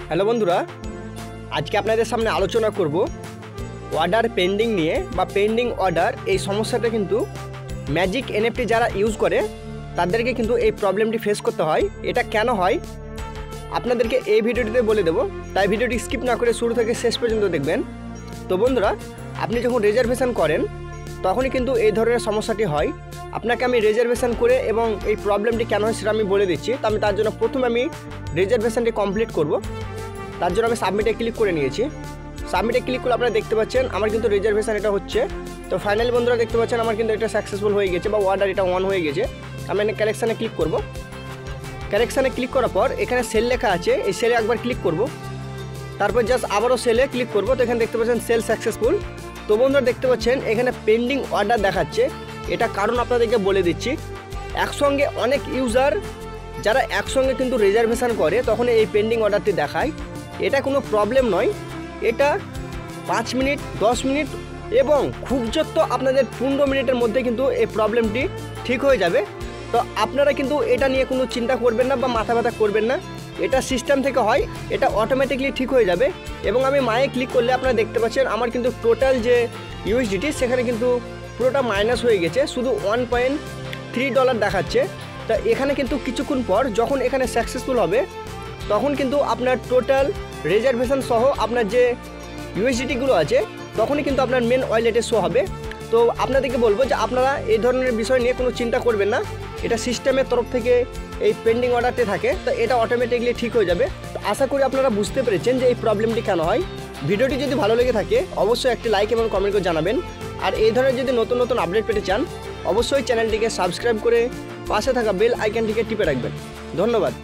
Hello বন্ধুরা, আজকে আপনাদের সামনে আলোচনা করব অর্ডার পেন্ডিং নিয়ে বা পেন্ডিং অর্ডার। এই সমস্যাটা কিন্তু ম্যাজিক এনএফটি যারা ইউজ করে তাদেরকে কিন্তু এই প্রবলেমটি ফেস করতে হয়। এটা কেন হয় আপনাদেরকে এই ভিডিওটিতে বলে দেবো, তাই ভিডিওটি স্কিপ না করে শুরু থেকে শেষ পর্যন্ত দেখবেন। তো বন্ধুরা, আপনি যখন রিজার্ভেশন করেন তখনই কিন্তু এই ধরনের সমস্যাটি হয়। আপনাকে আমি রিজার্ভেশন করে এবং এই প্রবলেমটি কেন হয় সেটা আমি বলে দিচ্ছি। তো তার জন্য প্রথমে আমি রিজার্ভেশনটি কমপ্লিট করব। তার জন্য আমি সাবমিটে ক্লিক করে নিয়েছি। সাবমিটে ক্লিক করে আপনারা দেখতে পাচ্ছেন আমার কিন্তু রিজার্ভেশন এটা হচ্ছে। তো ফাইনালি বন্ধুরা দেখতে পাচ্ছেন আমার কিন্তু এটা সাকসেসফুল হয়ে গেছে বা অর্ডার এটা অন হয়ে গেছে। আমি এখানে কালেকশানে ক্লিক করব। কালেকশানে ক্লিক করার পর এখানে সেল লেখা আছে, এই সেলে একবার ক্লিক করব। তারপর জাস্ট আবারও সেলে ক্লিক করব। তো এখানে দেখতে পাচ্ছেন সেল সাকসেসফুল। তো বন্ধুরা দেখতে পাচ্ছেন এখানে পেন্ডিং অর্ডার দেখাচ্ছে। এটা কারণ আপনাদেরকে বলে দিচ্ছি। একসঙ্গে অনেক ইউজার যারা একসঙ্গে কিন্তু রিজার্ভেশন করে তখন এই পেন্ডিং অর্ডারটি দেখায়। এটা কোনো প্রবলেম নয়, এটা 5 মিনিট 10 মিনিট এবং খুব যত আপনাদের 15 মিনিটের মধ্যে কিন্তু এই প্রবলেমটি ঠিক হয়ে যাবে। তো আপনারা কিন্তু এটা নিয়ে কোনো চিন্তা করবেন না বা মাথা ব্যথা করবেন না, এটা সিস্টেম থেকে হয়, এটা অটোমেটিকলি ঠিক হয়ে যাবে। এবং আমি মায়ে ক্লিক করলে আপনারা দেখতে পাচ্ছেন আমার কিন্তু টোটাল যে ইউএসডিটি সেখানে কিন্তু পুরোটা মাইনাস হয়ে গেছে, শুধু $1.3 দেখাচ্ছে। তা এখানে কিন্তু কিছুক্ষণ পর যখন এখানে সাকসেসফুল হবে তখন কিন্তু আপনার টোটাল রিজার্ভেশন সহ আপনার যে ইউএসডিটিগুলো আছে তখনই কিন্তু আপনার মেন ওয়ালেটে শো হবে। তো আপনাদেরকে বলবো যে আপনারা এই ধরনের বিষয় নিয়ে কোনো চিন্তা করবেন না, এটা সিস্টেমের তরফ থেকে এই পেন্ডিং অর্ডারতে থাকে, তো এটা অটোমেটিকলি ঠিক হয়ে যাবে। তো আশা করি আপনারা বুঝতে পেরেছেন যে এই প্রবলেমটি কেন হয়। ভিডিওটি যদি ভালো লেগে থাকে অবশ্যই একটি লাইক এবং কমেন্ট করে জানাবেন। আর এই ধরনের যদি নতুন নতুন আপডেট পেতে চান অবশ্যই চ্যানেলটিকে সাবস্ক্রাইব করে পাশে থাকা বেল আইকনটিকে টিপে রাখবেন। ধন্যবাদ।